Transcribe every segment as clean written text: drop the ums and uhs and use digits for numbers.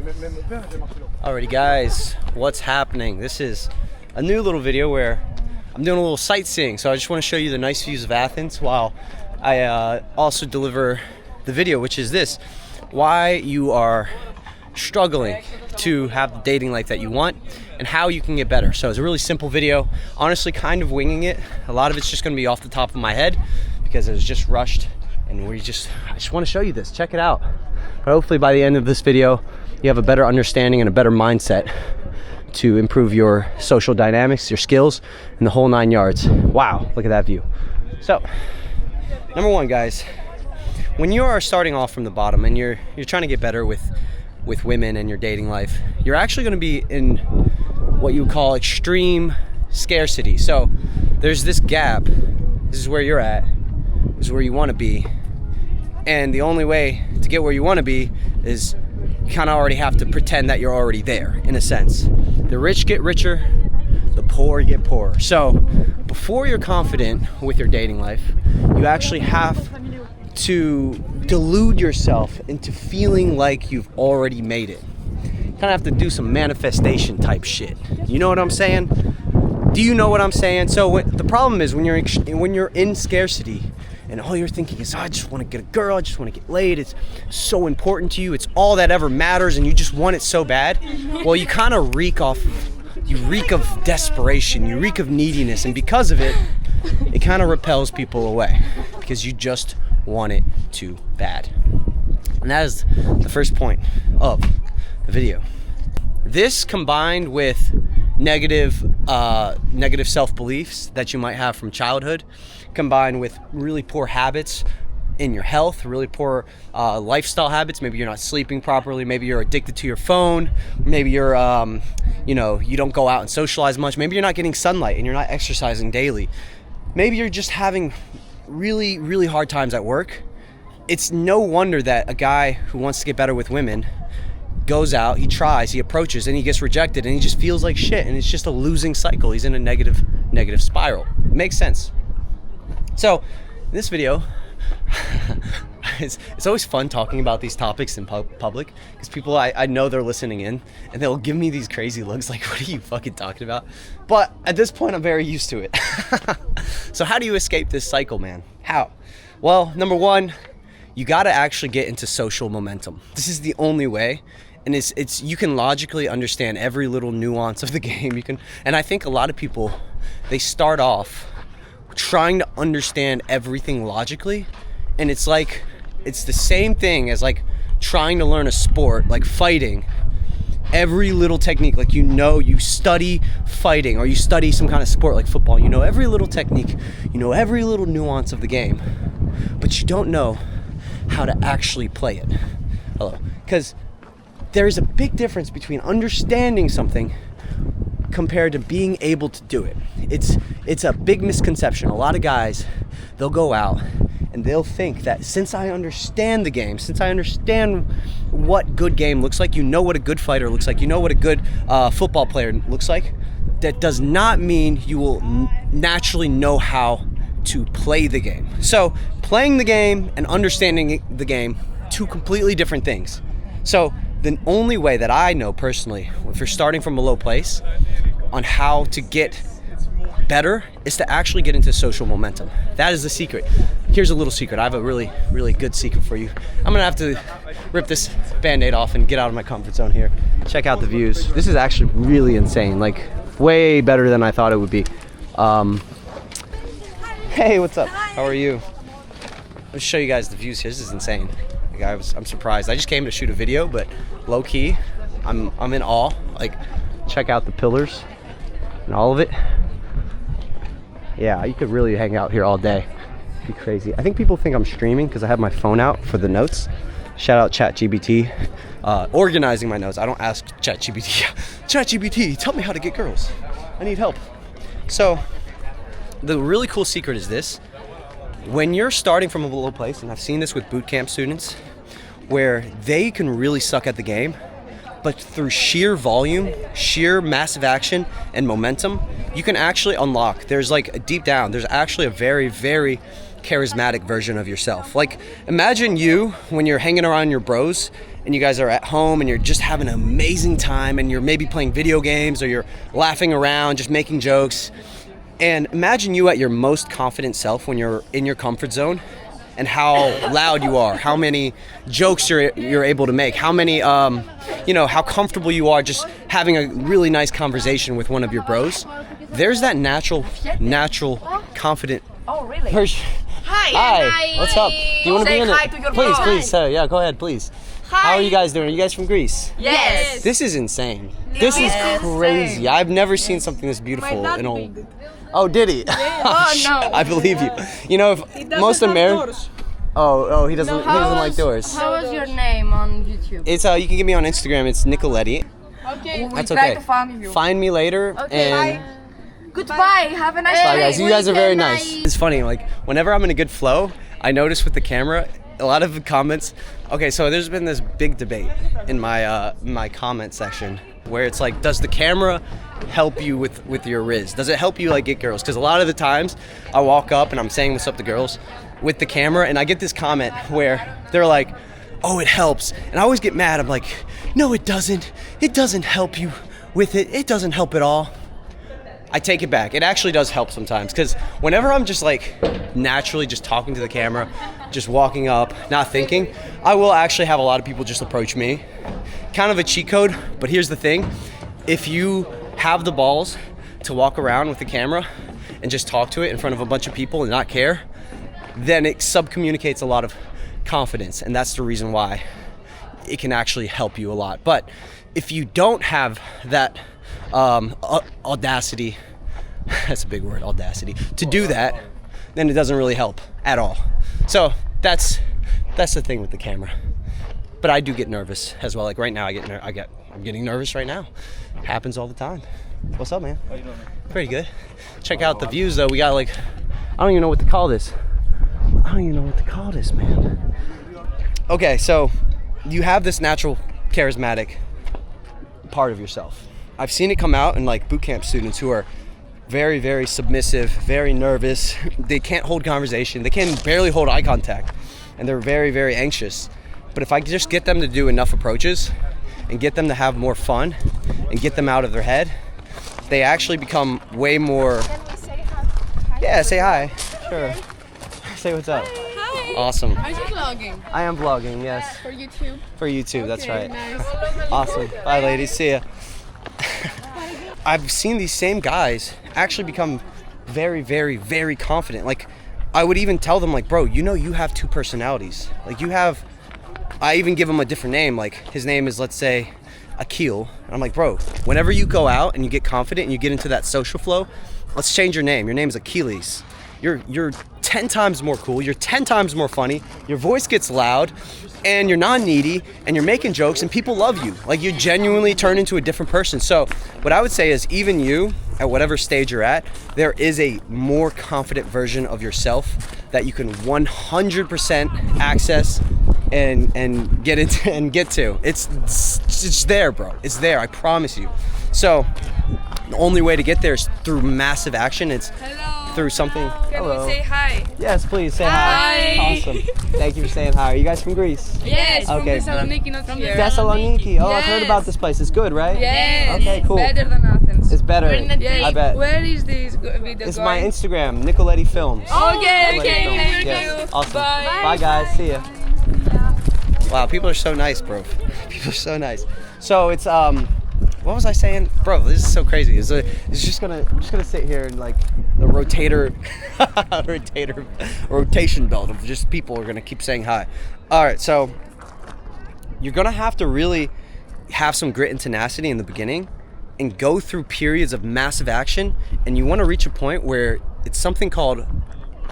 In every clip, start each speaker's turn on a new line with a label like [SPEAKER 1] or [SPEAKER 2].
[SPEAKER 1] Alrighty guys, what's happening? This is a new little video where I'm doing a little sightseeing. So I just want to show you the nice views of Athens while I also deliver the video, which is this: why you are struggling to have the dating life that you want and how you can get better. So it's a really simple video, honestly kind of winging it. A lot of it's just going to be off the top of my head because it was just rushed, and I just want to show you this. Check it out. But hopefully by the end of this video you have a better understanding and a better mindset to improve your social dynamics, your skills, and the whole 9 yards. Wow, look at that view. So number one, guys, when you are starting off from the bottom and you're trying to get better with women in your dating life, you're actually going to be in what you call extreme scarcity. So there's this gap. This is where you're at. This is where you want to be. And the only way to get where you want to be is you kind of already have to pretend that you're already there, in a sense. The rich get richer, the poor get poorer. So before you're confident with your dating life, you actually have to delude yourself into feeling like you've already made it. You kind of have to do some manifestation type shit. You know what I'm saying? Do you know what I'm saying? So the problem is when you're in scarcity and all you're thinking is, oh, I just want to get a girl, I just want to get laid, it's so important to you, it's all that ever matters, and you just want it so bad, well, you kind of reek of desperation, you reek of neediness, and because of it, it kind of repels people away because you just want it too bad. And that is the first point of the video. This, combined with negative self-beliefs that you might have from childhood, combined with really poor habits in your health, really poor lifestyle habits. Maybe you're not sleeping properly, maybe you're addicted to your phone, maybe you're you don't go out and socialize much, maybe you're not getting sunlight and you're not exercising daily, maybe you're just having really hard times at work. It's no wonder that a guy who wants to get better with women goes out, he tries, he approaches, and he gets rejected, and he just feels like shit, and it's just a losing cycle. He's in a negative spiral. It makes sense. So in this video, it's always fun talking about these topics in public because people, I know they're listening in and they'll give me these crazy looks like, what are you fucking talking about? But at this point, I'm very used to it. So how do you escape this cycle, man? How? Well, number one, you got to actually get into social momentum. This is the only way. And it's you can logically understand every little nuance of the game. And I think a lot of people, they start off trying to understand everything logically, and it's like it's the same thing as like trying to learn a sport, like fighting. Every little technique, like you study fighting or you study some kind of sport like football, you know every little technique, you know every little nuance of the game, but you don't know how to actually play it. Because there's a big difference between understanding something compared to being able to do it. It's a big misconception. A lot of guys, they'll go out and they'll think that since I understand the game, since I understand what good game looks like, you know what a good fighter looks like, you know what a good football player looks like, that does not mean you will naturally know how to play the game. So playing the game and understanding the game, two completely different things. So the only way that I know personally, if you're starting from a low place, on how to get better is to actually get into social momentum. That is the secret. Here's a little secret. I have a really good secret for you. I'm gonna have to rip this band-aid off and get out of my comfort zone here. Check out the views. This is actually really insane, like way better than I thought it would be. Hey, what's up? How are you? Let's show you guys the views here. This is insane. Like, I'm surprised. I just came to shoot a video, but low key, I'm in awe. Like, check out the pillars and all of it. Yeah, you could really hang out here all day. It'd be crazy. I think people think I'm streaming because I have my phone out for the notes. Shout out ChatGPT, organizing my notes. I don't ask ChatGPT, ChatGPT, tell me how to get girls. I need help. So the really cool secret is this. When you're starting from a low place, and I've seen this with boot camp students, where they can really suck at the game, but through sheer volume, sheer massive action and momentum, you can actually unlock. There's like deep down, there's actually a very charismatic version of yourself. Like, imagine you when you're hanging around your bros and you guys are at home and you're just having an amazing time, and you're maybe playing video games or you're laughing around, just making jokes. And imagine you at your most confident self when you're in your comfort zone, and how loud you are, how many jokes you're able to make, how many, how comfortable you are just having a really nice conversation with one of your bros. There's that natural, confident person. Hi. What's up? Do you want to be in it? Please. Yeah, go ahead, please. Hi. How are you guys doing? Are you guys from Greece?
[SPEAKER 2] Yes.
[SPEAKER 1] This is insane. This is crazy. I've never seen something this beautiful in a. Oh, did he?
[SPEAKER 2] Oh no.
[SPEAKER 1] I believe you. You know, if most Americans. Oh, he doesn't. He doesn't like doors.
[SPEAKER 2] How was your name on YouTube?
[SPEAKER 1] It's you can get me on Instagram. It's Nicoletti.
[SPEAKER 2] Okay.
[SPEAKER 1] That's okay.
[SPEAKER 2] To find you.
[SPEAKER 1] Find me later.
[SPEAKER 2] Okay.
[SPEAKER 1] And
[SPEAKER 2] Goodbye. Have a nice day.
[SPEAKER 1] bye, guys. You guys are very nice. It's funny. Like whenever I'm in a good flow, I notice with the camera, a lot of the comments. Okay, so there's been this big debate in my comment section where it's like, does the camera help you with your riz? Does it help you like get girls? Because a lot of the times I walk up and I'm saying what's up to girls with the camera, and I get this comment where they're like, oh, it helps. And I always get mad. I'm like, no, it doesn't. It doesn't help you with it. It doesn't help at all. I take it back. It actually does help sometimes, because whenever I'm just like naturally just talking to the camera, just walking up, not thinking, I will actually have a lot of people just approach me. Kind of a cheat code, but here's the thing. If you have the balls to walk around with the camera and just talk to it in front of a bunch of people and not care, then it subcommunicates a lot of confidence, and that's the reason why it can actually help you a lot. But if you don't have that audacity, that's a big word, audacity, to do that, then it doesn't really help at all. So that's the thing with the camera. But I do get nervous as well. Like right now, I'm getting nervous right now. Happens all the time. What's up, man? How you doing, man? Pretty good. Check out the views, though. We got like, I don't even know what to call this. Man. Okay, so you have this natural charismatic part of yourself. I've seen it come out in like boot camp students who are very, very submissive, very nervous. They can't hold conversation. They can barely hold eye contact, and they're very, very anxious. But if I just get them to do enough approaches and get them to have more fun and get them out of their head, they actually become way more.
[SPEAKER 3] Can we say hi?
[SPEAKER 1] Yeah, say hi. Sure. Say what's up.
[SPEAKER 3] Hi.
[SPEAKER 1] Awesome.
[SPEAKER 3] Are you vlogging?
[SPEAKER 1] I am vlogging, yes.
[SPEAKER 3] For YouTube?
[SPEAKER 1] For YouTube, that's
[SPEAKER 3] Okay,
[SPEAKER 1] right.
[SPEAKER 3] Nice.
[SPEAKER 1] Awesome. Bye, ladies. See ya. I've seen these same guys actually become very, very, very confident. Like, I would even tell them, like, bro, you have two personalities. Like, I even give him a different name. Like, his name is, let's say, Akil. And I'm like, bro, whenever you go out and you get confident and you get into that social flow, let's change your name. Your name is Achilles. You're 10 times more cool. You're 10 times more funny. Your voice gets loud, and you're non-needy, and you're making jokes, and people love you. Like, you genuinely turn into a different person. So what I would say is, even you, at whatever stage you're at, there is a more confident version of yourself that you can 100% access and get into and get to. It's there, bro. It's there. I promise you. So the only way to get there is through massive action. It's through something.
[SPEAKER 2] Can we say hi?
[SPEAKER 1] Yes, please say hi. Awesome. Thank you for saying hi. Are you guys from Greece?
[SPEAKER 2] Yes,
[SPEAKER 1] Okay.
[SPEAKER 2] from Thessaloniki, not here.
[SPEAKER 1] Thessaloniki. Oh, I've heard
[SPEAKER 2] Yes.
[SPEAKER 1] about this place. It's good, right?
[SPEAKER 2] Yes.
[SPEAKER 1] Okay, cool.
[SPEAKER 2] Better than Athens.
[SPEAKER 1] It's better.
[SPEAKER 2] Yes.
[SPEAKER 1] I bet.
[SPEAKER 2] Where is this video
[SPEAKER 1] It's
[SPEAKER 2] going?
[SPEAKER 1] my Instagram, Nicoletti Films.
[SPEAKER 2] Okay,
[SPEAKER 1] Nicoletti
[SPEAKER 2] okay,
[SPEAKER 1] Films.
[SPEAKER 2] thank
[SPEAKER 1] Yes.
[SPEAKER 2] you.
[SPEAKER 1] Awesome.
[SPEAKER 2] Bye.
[SPEAKER 1] Bye, guys. See ya. Wow, people are so nice, bro. People are so nice. So it's what was I saying, bro? This is so crazy. I'm just gonna sit here and like the rotation belt of just people are gonna keep saying hi. All right, so you're gonna have to really have some grit and tenacity in the beginning and go through periods of massive action, and you want to reach a point where it's something called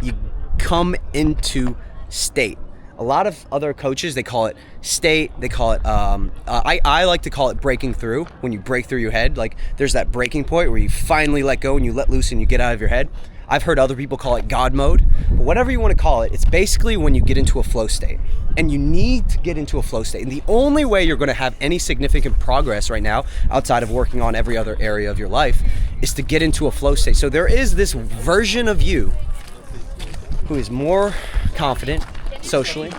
[SPEAKER 1] you come into state. A lot of other coaches, they call it state, they call it I like to call it breaking through. When you break through your head, like there's that breaking point where you finally let go and you let loose and you get out of your head. I've heard other people call it God mode, but whatever you want to call it, it's basically when you get into a flow state. And you need to get into a flow state. And the only way you're going to have any significant progress right now, outside of working on every other area of your life, is to get into a flow state. So there is this version of you who is more confident socially.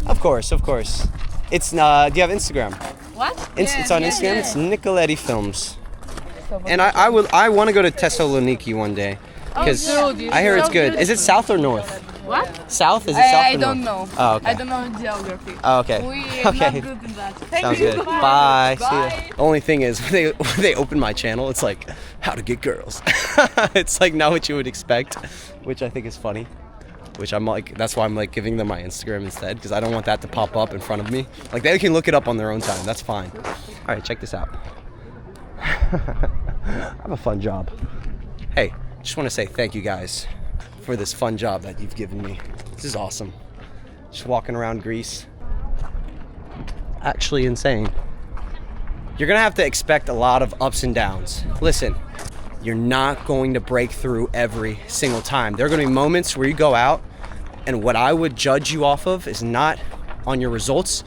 [SPEAKER 1] Of Of course. It's do you have Instagram?
[SPEAKER 3] What?
[SPEAKER 1] It's on Instagram. It's Nicoletti Films. And I want to go to Thessaloniki one day because I hear it's good. Is it south or north?
[SPEAKER 3] What?
[SPEAKER 1] South? Is it south
[SPEAKER 3] I
[SPEAKER 1] or
[SPEAKER 3] don't
[SPEAKER 1] north?
[SPEAKER 3] know.
[SPEAKER 1] Oh, okay.
[SPEAKER 3] I don't know geography.
[SPEAKER 1] Oh, okay.
[SPEAKER 3] We're
[SPEAKER 1] Okay.
[SPEAKER 3] not good in that. Thank
[SPEAKER 1] Sounds
[SPEAKER 3] you.
[SPEAKER 1] good. Bye. See ya.
[SPEAKER 3] Bye.
[SPEAKER 1] The only thing is, when they open my channel, it's like, how to get girls. It's like not what you would expect, which I think is funny. Which I'm like, that's why I'm like giving them my Instagram instead, because I don't want that to pop up in front of me. Like they can look it up on their own time. That's fine. All right, check this out. I have a fun job. Hey, just want to say thank you guys for this fun job that you've given me. This is awesome. Just walking around Greece. Actually insane. You're gonna have to expect a lot of ups and downs. Listen, you're not going to break through every single time. There are gonna be moments where you go out and what I would judge you off of is not on your results,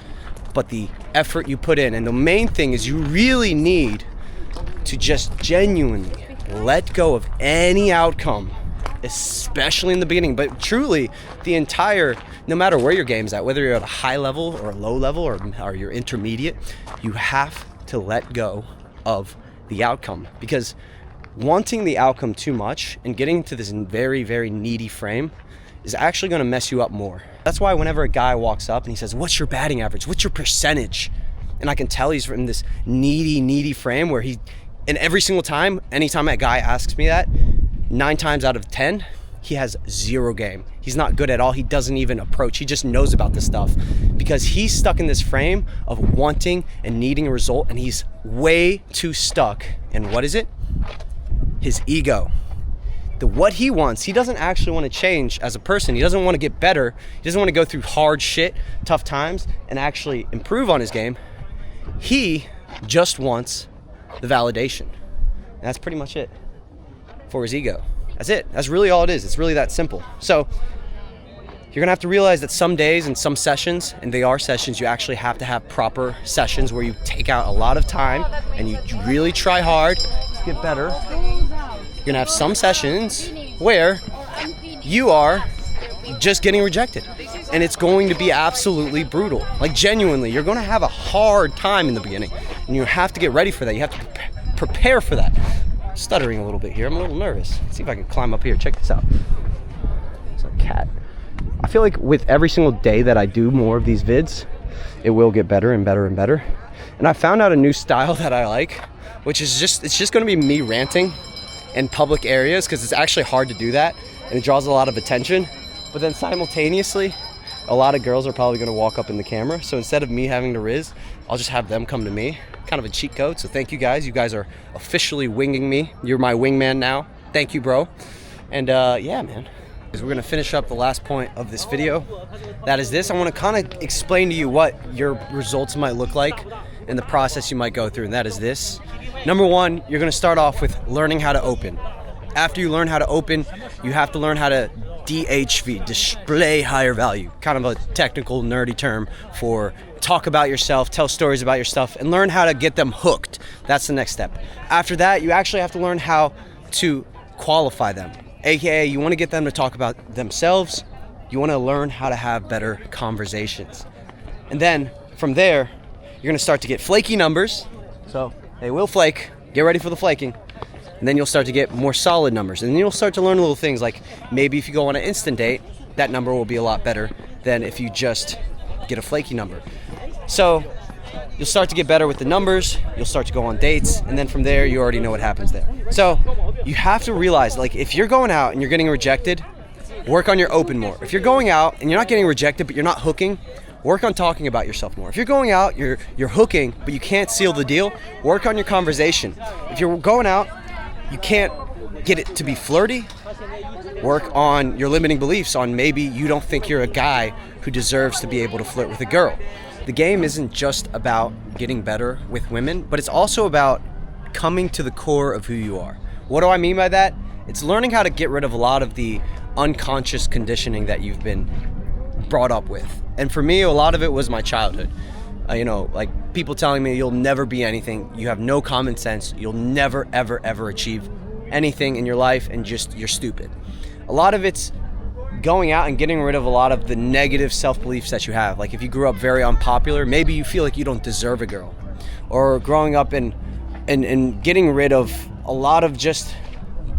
[SPEAKER 1] but the effort you put in. And the main thing is you really need to just genuinely let go of any outcome, especially in the beginning, but truly the entire, no matter where your game's at, whether you're at a high level or a low level or you're intermediate, you have to let go of the outcome, because wanting the outcome too much and getting into this very, very needy frame is actually going to mess you up more. That's why whenever a guy walks up and he says, what's your batting average? What's your percentage? And I can tell he's from this needy frame where and every single time, anytime a guy asks me that, 9 times out of 10, he has zero game. He's not good at all. He doesn't even approach. He just knows about this stuff because he's stuck in this frame of wanting and needing a result, and he's way too stuck in what is it? His ego. What he wants, he doesn't actually want to change as a person. He doesn't want to get better. He doesn't want to go through hard shit, tough times, and actually improve on his game. He just wants the validation. And that's pretty much it for his ego. That's it. That's really all it is. It's really that simple. So you're gonna have to realize that some days and some sessions, and they are sessions, you actually have to have proper sessions where you take out a lot of time and you really try hard to get better. You're gonna have some sessions where you are just getting rejected, and it's going to be absolutely brutal. Like genuinely, you're gonna have a hard time in the beginning, and you have to get ready for that. You have to prepare for that. I'm stuttering a little bit here. I'm a little nervous. Let's see if I can climb up here. Check this out. It's a cat. I feel like with every single day that I do more of these vids, it will get better and better and better. And I found out a new style that I like, which is it's just gonna be me ranting in public areas, because it's actually hard to do that and it draws a lot of attention. But then simultaneously, a lot of girls are probably gonna walk up in the camera. So instead of me having to riz, I'll just have them come to me. Kind of a cheat code. So thank you guys. You guys are officially winging me. You're my wingman now. Thank you, bro. And yeah, man. We're gonna finish up the last point of this video. That is this. I wanna kind of explain to you what your results might look like and the process you might go through, and that is this. Number one, you're gonna start off with learning how to open. After you learn how to open, you have to learn how to DHV, display higher value. Kind of a technical, nerdy term for talk about yourself, tell stories about your stuff, and learn how to get them hooked. That's the next step. After that, you actually have to learn how to qualify them. AKA, you wanna get them to talk about themselves. You wanna learn how to have better conversations. And then from there, you're gonna start to get flaky numbers. So they will flake, get ready for the flaking. And then you'll start to get more solid numbers. And then you'll start to learn little things like maybe if you go on an instant date, that number will be a lot better than if you just get a flaky number. So you'll start to get better with the numbers, you'll start to go on dates, and then from there, you already know what happens there. So you have to realize, like, if you're going out and you're getting rejected, work on your open more. If you're going out and you're not getting rejected, but you're not hooking, work on talking about yourself more. If you're going out, you're hooking, but you can't seal the deal, work on your conversation. If you're going out, you can't get it to be flirty, work on your limiting beliefs on maybe you don't think you're a guy who deserves to be able to flirt with a girl. The game isn't just about getting better with women, but it's also about coming to the core of who you are. What do I mean by that? It's learning how to get rid of a lot of the unconscious conditioning that you've been brought up with. And for me, a lot of it was my childhood. Like people telling me you'll never be anything, you have no common sense, you'll never, ever, ever achieve anything in your life, and just you're stupid. A lot of it's going out and getting rid of a lot of the negative self-beliefs that you have. Like if you grew up very unpopular, maybe you feel like you don't deserve a girl. Or growing up and getting rid of a lot of just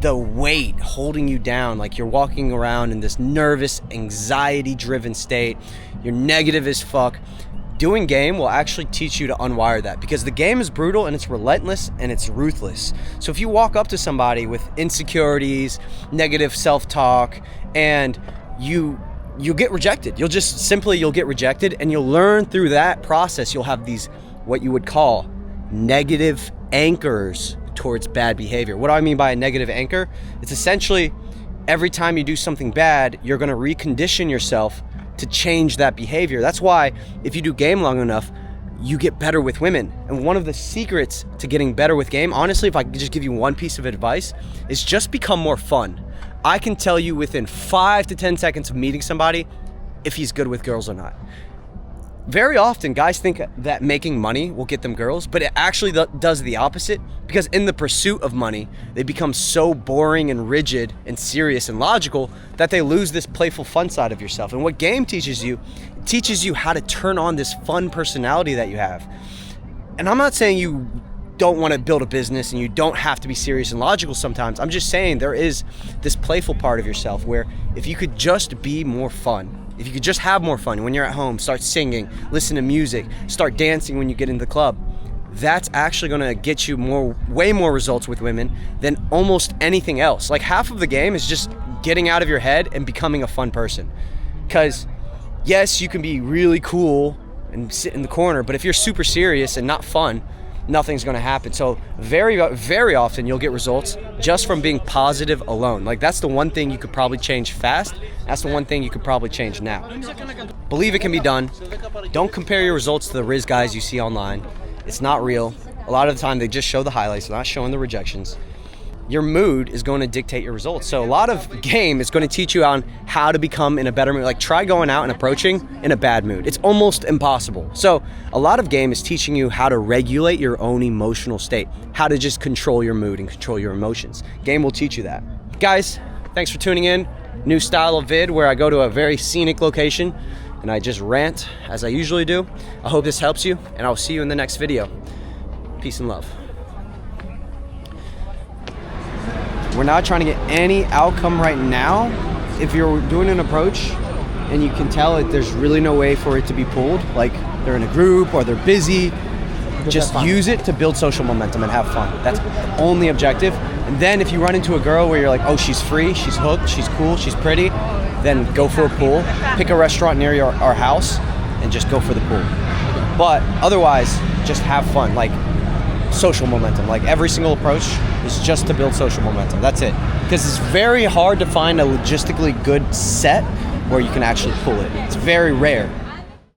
[SPEAKER 1] the weight holding you down. Like you're walking around in this nervous, anxiety-driven state. You're negative as fuck. Doing game will actually teach you to unwire that, because the game is brutal and it's relentless and it's ruthless. So if you walk up to somebody with insecurities, negative self-talk, and you get rejected, you'll get rejected, and you'll learn through that process. You'll have these, what you would call negative anchors towards bad behavior. What do I mean by a negative anchor? It's essentially every time you do something bad, you're going to recondition yourself to change that behavior. That's why if you do game long enough, you get better with women. And one of the secrets to getting better with game, honestly, if I could just give you one piece of advice, is just become more fun. I can tell you within 5 to 10 seconds of meeting somebody if he's good with girls or not. Very often guys think that making money will get them girls, but it actually does the opposite, because in the pursuit of money, they become so boring and rigid and serious and logical that they lose this playful fun side of yourself. And what game teaches you, it teaches you how to turn on this fun personality that you have. And I'm not saying you don't want to build a business and you don't have to be serious and logical sometimes. I'm just saying there is this playful part of yourself where if you could just be more fun, if you could just have more fun when you're at home, start singing, listen to music, start dancing when you get into the club, that's actually gonna get you way more results with women than almost anything else. Like half of the game is just getting out of your head and becoming a fun person. Because yes, you can be really cool and sit in the corner, but if you're super serious and not fun, nothing's gonna happen. So very, very often you'll get results just from being positive alone. Like that's the one thing you could probably change fast. That's the one thing you could probably change now. Believe it can be done. Don't compare your results to the Riz guys you see online. It's not real. A lot of the time they just show the highlights, they're not showing the rejections. Your mood is going to dictate your results. So a lot of game is going to teach you on how to become in a better mood. Like try going out and approaching in a bad mood. It's almost impossible. So a lot of game is teaching you how to regulate your own emotional state, how to just control your mood and control your emotions. Game will teach you that. Guys, thanks for tuning in. New style of vid where I go to a very scenic location and I just rant as I usually do. I hope this helps you, and I'll see you in the next video. Peace and love. We're not trying to get any outcome right now. If you're doing an approach and you can tell that there's really no way for it to be pulled, like they're in a group or they're busy, just use it to build social momentum and have fun. That's the only objective. And then if you run into a girl where you're like, oh, she's free, she's hooked, she's cool, she's pretty, then go for a pool. Pick a restaurant near our house and just go for the pool. But otherwise, just have fun. Like social momentum. Like every single approach is just to build social momentum. That's it. Because it's very hard to find a logistically good set where you can actually pull it. It's very rare.